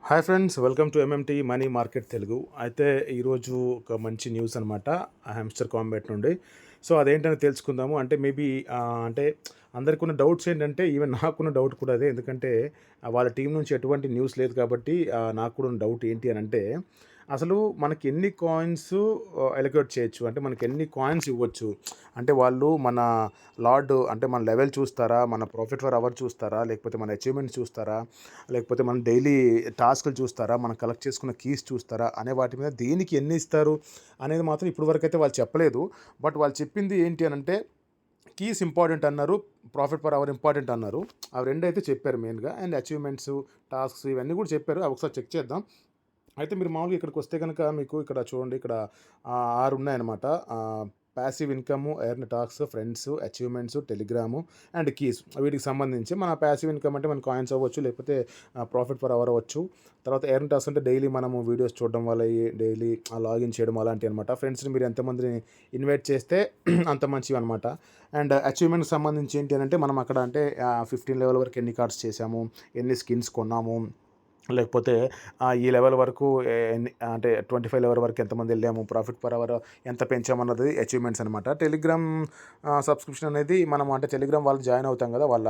Hi friends, welcome to MMT money market Telugu. అయితే ఈరోజు ఒక మంచి న్యూస్ అనమాట హ్యామ్స్టర్ కాంబాట్ నుండి. సో అదేంటని తెలుసుకుందాము. అంటే మేబీ అంటే అందరికి ఉన్న డౌట్స్ ఏంటంటే ఈవెన్ నాకున్న డౌట్ కూడా అదే. ఎందుకంటే వాళ్ళ టీం నుంచి ఎటువంటి న్యూస్ లేదు కాబట్టి నాకు కూడా ఉన్న డౌట్ ఏంటి అని అంటే అసలు మనకి ఎన్ని కాయిన్స్ ఎలకేట్ చేయొచ్చు, అంటే మనకి ఎన్ని కాయిన్స్ ఇవ్వచ్చు. అంటే వాళ్ళు మన అంటే మన లెవెల్ చూస్తారా, మన ప్రాఫిట్ ఫర్ అవర్ చూస్తారా, లేకపోతే మన అచీవ్మెంట్స్ చూస్తారా, లేకపోతే మన డైలీ టాస్క్లు చూస్తారా, మనం కలెక్ట్ చేసుకున్న కీస్ చూస్తారా అనే వాటి మీద దేనికి ఎన్ని ఇస్తారు అనేది మాత్రం ఇప్పటి వరకు అయితే వాళ్ళు చెప్పలేదు. బట్ వాళ్ళు చెప్పింది ఏంటి అని అంటే కీస్ ఇంపార్టెంట్ అన్నారు, ప్రాఫిట్ పర్ అవర్ ఇంపార్టెంట్ అన్నారు. అవి రెండు అయితే చెప్పారు మెయిన్గా. అండ్ అచీవ్మెంట్స్, టాస్క్స్ ఇవన్నీ కూడా చెప్పారు. అవి ఒకసారి చెక్ చేద్దాం. అయితే మీరు మామూలుగా ఇక్కడికి వస్తే కనుక మీకు ఇక్కడ చూడండి, ఇక్కడ 6 ఉన్నాయన్నమాట. Passive income, earn talks, friends, achievements, Telegram and keys. వీటికి సంబంధించి మన ప్యాసివ్ ఇన్కమ్ అంటే మన కాయిన్స్ అవ్వచ్చు, లేకపోతే ప్రాఫిట్ పర్ అవర్ అవ్వచ్చు. తర్వాత ఎర్న్ టాక్స్ అంటే డైలీ మనము వీడియోస్ చూడడం వల్ల డైలీ లాగిన్ చేయడం అలాంటివి అనమాట. ఫ్రెండ్స్ని మీరు ఎంతమందిని ఇన్వైట్ చేస్తే అంత మంచివి అనమాట. అండ్ అచీవ్మెంట్కి సంబంధించి ఏంటి అంటే మనం అక్కడ అంటే 15 లెవెల్ వరకు ఎన్ని కార్డ్స్ చేసాము, ఎన్ని స్కిన్స్ కొన్నాము, లేకపోతే ఈ లెవెల్ వరకు అంటే 25 లెవెల్ వరకు ఎంతమంది వెళ్ళాము, ప్రాఫిట్ పర్ అవర్ ఎంత పెంచామన్నది అచీవ్మెంట్స్ అనమాట. టెలిగ్రామ్ సబ్స్క్రిప్షన్ అనేది మనం అంటే టెలిగ్రామ్ వాళ్ళు జాయిన్ అవుతాం కదా వాళ్ళ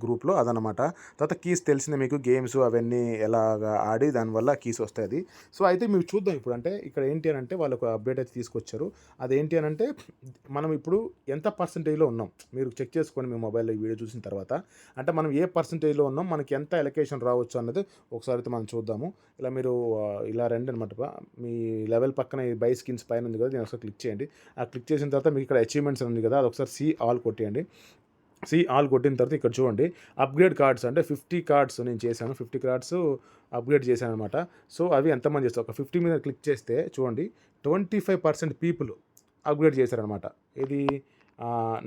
గ్రూప్లో, అదనమాట. తర్వాత కీస్ తెలిసింది మీకు, గేమ్స్ అవన్నీ ఎలాగా ఆడి దానివల్ల కీస్ వస్తాయి. సో అయితే మీరు చూద్దాం ఇప్పుడు. అంటే ఇక్కడ ఏంటి అని అంటే వాళ్ళు ఒక అప్డేట్ అయితే తీసుకొచ్చారు. అదేంటి అని అంటే మనం ఇప్పుడు ఎంత పర్సంటేజ్లో ఉన్నాం మీరు చెక్ చేసుకోండి మీ మొబైల్లో ఈ వీడియో చూసిన తర్వాత. అంటే మనం ఏ పర్సంటేజ్లో ఉన్నాం, మనకి ఎంత ఎలకేషన్ రావచ్చు అన్నది ఒకసారి అయితే మనం చూద్దాము. ఇలా మీరు ఇలా రండి అనమాట. మీ లెవెల్ పక్కన ఈ బై స్కిన్స్ పైన ఉంది కదా, దీన్ని ఒకసారి క్లిక్ చేయండి. ఆ క్లిక్ చేసిన తర్వాత మీకు ఇక్కడ అచీవ్మెంట్స్ ఉంది కదా, అది ఒకసారి సి ఆల్ కొట్టేయండి. సి ఆల్ కొట్టిన తర్వాత ఇక్కడ చూడండి అప్గ్రేడ్ కార్డ్స్ అంటే 50 కార్డ్స్ నేను చేశాను. 50 కార్డ్స్ అప్గ్రేడ్ చేశాను అనమాట. సో అవి ఎంతమంది చేస్తారు, ఒక 50 మీద క్లిక్ చేస్తే చూడండి 25% పీపుల్ అప్గ్రేడ్ చేశారనమాట. ఇది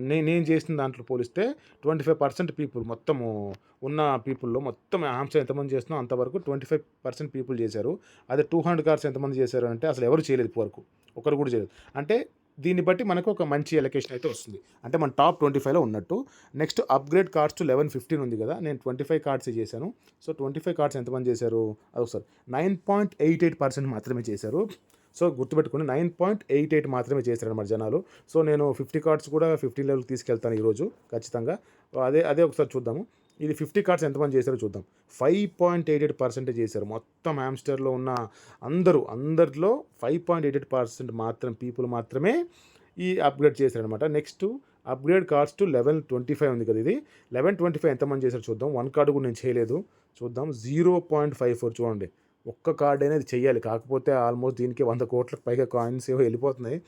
నేను చేసిన దాంట్లో పోలిస్తే 25% పీపుల్ మొత్తము ఉన్న పీపుల్లో మొత్తం ఆన్సర్ ఎంతమంది చేస్తున్నాం అంతవరకు 25% పీపుల్ చేశారు. అదే 200 కార్స్ ఎంతమంది చేశారు అంటే అసలు ఎవరు చేయలేదు ఇప్పటివరకు, ఒకరు కూడా చేయలేదు. అంటే దీన్ని బట్టి మనకు ఒక మంచి ఎలకేషన్ అయితే వస్తుంది, అంటే మన టాప్ 25లో ఉన్నట్టు. నెక్స్ట్ అప్గ్రేడ్ కార్డ్స్ టు 11-15 ఉంది కదా, నేను 25 కార్డ్స్ చేశాను. సో 25 కార్డ్స్ ఎంతమంది చేశారు అది ఒకసారి 9.88% మాత్రమే చేశారు. సో గుర్తుపెట్టుకుని 9.88 మాత్రమే చేశారన్నమాట జనాలు. సో నేను 50 కార్డ్స్ కూడా 50 లెవెల్కి తీసుకెళ్తాను ఈరోజు ఖచ్చితంగా. అదే ఒకసారి చూద్దాము. ఇది 50 కార్డ్స్ ఎంతమంది చేశారో చూద్దాం. 5.88% చేశారు మొత్తం హ్యామ్స్టర్లో ఉన్న అందరిలో 5.88% మాత్రం పీపుల్ మాత్రమే ఈ అప్గ్రేడ్ చేశారనమాట. నెక్స్ట్ అప్గ్రేడ్ కార్డ్స్ టు 11-25 ఉంది కదా, ఇది 11-25 ఎంతమంది చేశారో చూద్దాం. 1 కార్డు కూడా నేను చేయలేదు, చూద్దాం. 0.54 చూడండి, ఒక్క కార్డ్ అనేది చెయ్యాలి. కాకపోతే ఆల్మోస్ట్ దీనికి 100 కోట్లకు పైగా కాయిన్స్ ఏవో వెళ్ళిపోతున్నాయి.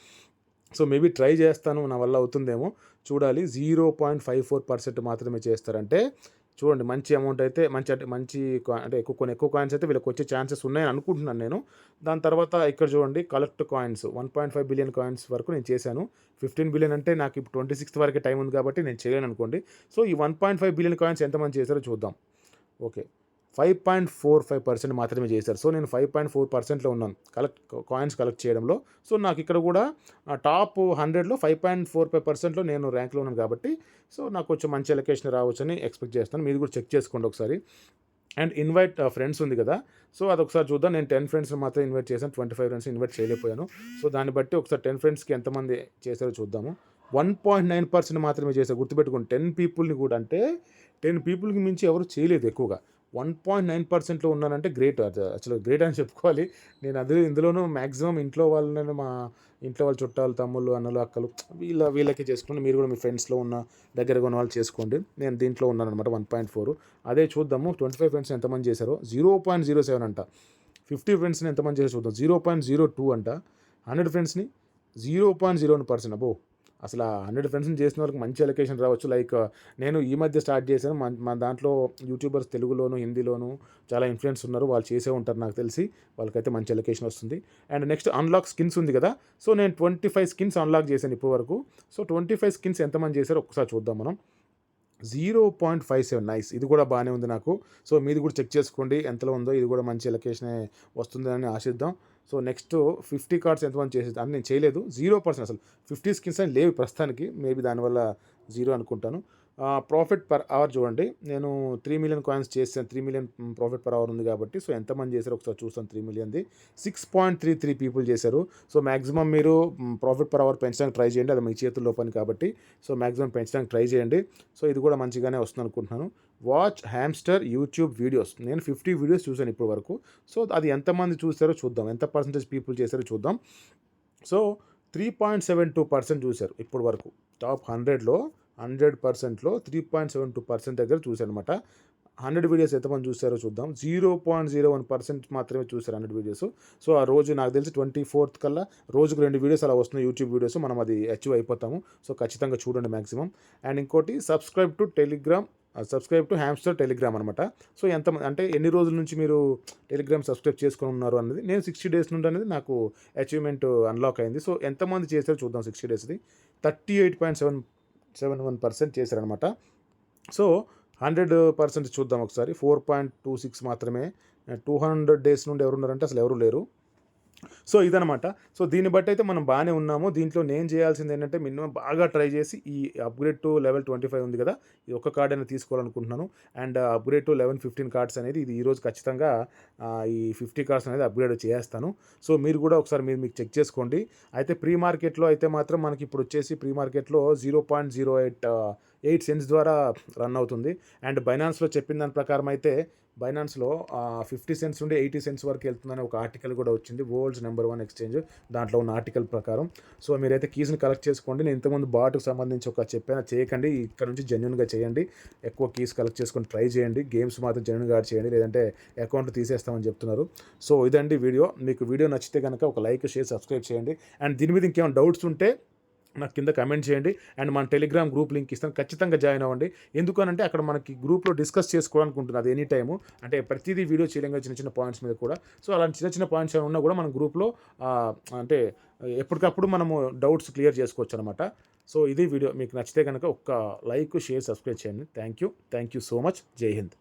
సో మేబీ ట్రై చేస్తాను, నా వల్ల అవుతుందేమో చూడాలి. 0.54% మాత్రమే చేస్తారంటే చూడండి, మంచి అమౌంట్ అయితే అంటే ఎక్కువ కాయిన్స్ అయితే వీళ్ళకి వచ్చే ఛాన్సెస్ ఉన్నాయని అనుకుంటున్నాను నేను. దాని తర్వాత ఇక్కడ చూడండి కలెక్ట్ కాయిన్స్ 1.5 బిలియన్ కాయిన్స్ వరకు నేను చేశాను. 15 బిలియన్ అంటే నాకు ఇప్పుడు 26th వరకే టైం ఉంది కాబట్టి నేను చేయలేను అనుకోండి. సో ఈ 1.5 బిలియన్ కాయిన్స్ ఎంతమంది చేశారో చూద్దాం. ఓకే, 5.45% మాత్రమే చేశారు. సో నేను 5.4%లో ఉన్నాను కాయిన్స్ కలెక్ట్ చేయడంలో. సో నాకు ఇక్కడ కూడా టాప్ 100లో 5.45%లో నేను ర్యాంక్లో ఉన్నాను కాబట్టి సో నాకు కొంచెం మంచి ఎలకేషన్ రావచ్చని ఎక్స్పెక్ట్ చేస్తాను. మీరు కూడా చెక్ చేసుకోండి ఒకసారి. అండ్ ఇన్వైట్ ఫ్రెండ్స్ ఉంది కదా, సో అదొకసారి చూద్దాం. నేను 10 ఫ్రెండ్స్ని మాత్రం ఇన్వైట్ చేశాను, 25 ఫ్రెండ్స్ ఇన్వైట్ చేయలేకపోయాను. సో దాన్ని బట్టి ఒకసారి 10 ఫ్రెండ్స్కి ఎంతమంది చేశారో చూద్దాము. 1.9% మాత్రమే చేశారు. గుర్తుపెట్టుకోండి, 10 పీపుల్ని కూడా, అంటే 10 పీపుల్కి మించి ఎవరు చేయలేదు ఎక్కువగా. 1.9%లో ఉన్నానంటే గ్రేట్, అసలు గ్రేట్ అని చెప్పుకోవాలి. నేను ఇందులోనూ మ్యాక్సిమం ఇంట్లో వాళ్ళని, మా ఇంట్లో వాళ్ళ చుట్టాలు, తమ్ముళ్ళు, అన్నలు, అక్కలు వీళ్ళకే చేసుకోండి. మీరు కూడా మీ ఫ్రెండ్స్లో ఉన్న దగ్గరగా ఉన్న వాళ్ళు చేసుకోండి. నేను దీంట్లో ఉన్నాను అనమాట 1.4. అదే చూద్దాము 25 ఫ్రెండ్స్ ఎంతమంది చేశారో. 0.07 అంట. 50 ఫ్రెండ్స్ని ఎంతమంది చేశారో చూద్దాం. 0.02 అంట. 100 ఫ్రెండ్స్ని 0.01%. అబ్బో, అసలు 100 ఫ్రెండ్స్ని చేసిన వాళ్ళకి మంచి ఎలకేషన్ రావచ్చు. లైక్ నేను ఈ మధ్య స్టార్ట్ చేశాను, మన దాంట్లో యూట్యూబర్స్ తెలుగులోను హిందీలోను చాలా ఇన్ఫ్లుయెన్స్ ఉన్నారు, వాళ్ళు చేసే ఉంటారు నాకు తెలిసి, వాళ్ళకైతే మంచి ఎలకేషన్ వస్తుంది. అండ్ నెక్స్ట్ అన్లాక్ స్కిన్స్ ఉంది కదా, సో నేను 25 స్కిన్స్ అన్లాక్ చేశాను ఇప్పటి వరకు. సో 25 స్కిన్స్ ఎంతమంది చేశారో ఒకసారి చూద్దాం మనం. 0.57 నైస్, ఇది కూడా బాగానే ఉంది నాకు. సో మీది కూడా చెక్ చేసుకోండి ఎంతలో ఉందో, ఇది కూడా మంచి ఎలకేషనే వస్తుందని ఆశిద్దాం. సో నెక్స్ట్ 50 కార్డ్స్ ఎంతమంది చేసేది అని నేను చేయలేదు. 0% అసలు 50 స్కిన్స్ అని లేవు ప్రస్తుతానికి, మేబీ దానివల్ల 0 అనుకుంటాను. ప్రాఫిట్ పర్ అవర్ చూడండి. నేను 3 మిలియన్ కాయిన్స్ చేశాను. 3 మిలియన్ ప్రాఫిట్ పర్ అవర్ ఉంది కాబట్టి, సో ఎంతమంది చేశారో ఒకసారి చూస్తాను. 3 మిలియన్‌ది 6.33 పీపుల్ చేశారు. సో మాక్సిమం మీరు ప్రాఫిట్ పర్ అవర్ పెంచడానికి ట్రై చేయండి. అది మీ చేతుల్లో పని కాబట్టి, సో మాక్సిమం పెంచడానికి ట్రై చేయండి. సో ఇది కూడా మంచిగానే వస్తుంది అనుకుంటున్నాను. Watch hamster YouTube videos. నేను 50 వీడియోస్ చూశాను ఇప్పటి వరకు. సో అది ఎంతమంది చూసారో చూద్దాం. ఎంత పర్సెంటేజ్ పీపుల్ చేశారో చూద్దాం. సో 3.72% చూశారు ఇప్పటి వరకు. టాప్ 100లో 100%లో 3.72% దగ్గర చూశారనమాట. 100 వీడియోస్ ఎంతమంది చూసారో చూద్దాం. 0.01% మాత్రమే చూసారు 100 వీడియోస్. సో ఆ రోజు నాకు తెలిసి 24th కల్లా రోజుకు 2 వీడియోస్ అలా వస్తున్నాయి యూట్యూబ్ వీడియోస్. మనం అది అచీవ్ అయిపోతాము. సో ఖచ్చితంగా చూడండి మ్యాక్సిమం. అండ్ ఇంకోటి సబ్స్క్రైబ్ టు హ్యామ్స్టర్ టెలిగ్రామ్ అనమాట. సో అంటే ఎన్ని రోజుల నుంచి మీరు టెలిగ్రామ్ సబ్స్క్రైబ్ చేసుకొని ఉన్నారు అన్నది, నేను 60 డేస్ నుండి అనేది నాకు అచీవ్మెంట్ అన్లాక్ అయింది. సో ఎంతమంది చేశారో చూద్దాం. 60 డేస్ది 38.71% చేశారనమాట. సో 100% చూద్దాం ఒకసారి. 4.26 మాత్రమే. 200 డేస్ నుండి ఎవరున్నారంటే అసలు ఎవరు లేరు. సో ఇదనమాట. సో దీన్ని బట్టి అయితే మనం బాగానే ఉన్నాము. దీంట్లో నేను చేయాల్సింది ఏంటంటే మినిమం బాగా ట్రై చేసి ఈ అప్గ్రేడ్ టు లెవెల్ 25 ఉంది కదా, ఈ ఒక్క కార్డ్ అనేది తీసుకోవాలనుకుంటున్నాను. అండ్ అప్గ్రేడ్ టు 15 కార్డ్స్ అనేది ఇది ఈరోజు ఖచ్చితంగా ఈ 50 కార్డ్స్ అనేది అప్గ్రేడ్ చేస్తాను. సో మీరు కూడా ఒకసారి మీకు చెక్ చేసుకోండి. అయితే ప్రీ మార్కెట్లో అయితే మాత్రం మనకి ఇప్పుడు వచ్చేసి ప్రీ మార్కెట్లో 0.08 సెంట్స్ ద్వారా రన్ అవుతుంది. అండ్ బైనాన్స్లో చెప్పిన దాని ప్రకారం అయితే బైనాన్స్లో 50 సెంట్స్ నుండి 80 సెంట్స్ వరకు వెళ్తుందని ఒక ఆర్టికల్ కూడా వచ్చింది. వరల్డ్స్ నెంబర్ 1 ఎక్స్చేంజ్ దాంట్లో ఉన్న ఆర్టికల్ ప్రకారం. సో మీరైతే కీస్ని కలెక్ట్ చేసుకోండి. నేను ఇంతకుముందు బాట్కి సంబంధించి ఒక చెప్పాను, చేయకండి. ఇక్కడ నుంచి జెన్యున్గా చేయండి. ఎక్కువ కీస్ కలెక్ట్ చేసుకొని ట్రై చేయండి. గేమ్స్ మాత్రం జెన్యున్గా చేయండి, లేదంటే అకౌంట్ తీసేస్తామని చెప్తున్నారు. సో ఇదండి వీడియో. మీకు వీడియో నచ్చితే కనుక ఒక లైక్, షేర్, సబ్స్క్రైబ్ చేయండి. అండ్ దీని మీద ఇంకేమైనా డౌట్స్ ఉంటే నాకు కింద కమెంట్ చేయండి. అండ్ మన టెలిగ్రామ్ గ్రూప్ లింక్ ఇస్తాను, ఖచ్చితంగా జాయిన్ అవ్వండి. ఎందుకనంటే అక్కడ మనకి గ్రూప్లో డిస్కస్ చేసుకోవడానికి ఉంటుంది. అది ఎనీ టైము, అంటే ప్రతిదీ వీడియో చేయలేక చిన్న చిన్న పాయింట్స్ మీద కూడా. సో అలాంటి చిన్న చిన్న పాయింట్స్ ఏమైనా ఉన్నా కూడా మన గ్రూప్లో అంటే ఎప్పటికప్పుడు మనము డౌట్స్ క్లియర్ చేసుకోవచ్చు అనమాట. సో ఇది వీడియో. మీకు నచ్చితే కనుక ఒక్క లైక్, షేర్, సబ్స్క్రైబ్ చేయండి. Thank you so much. జై హింద్.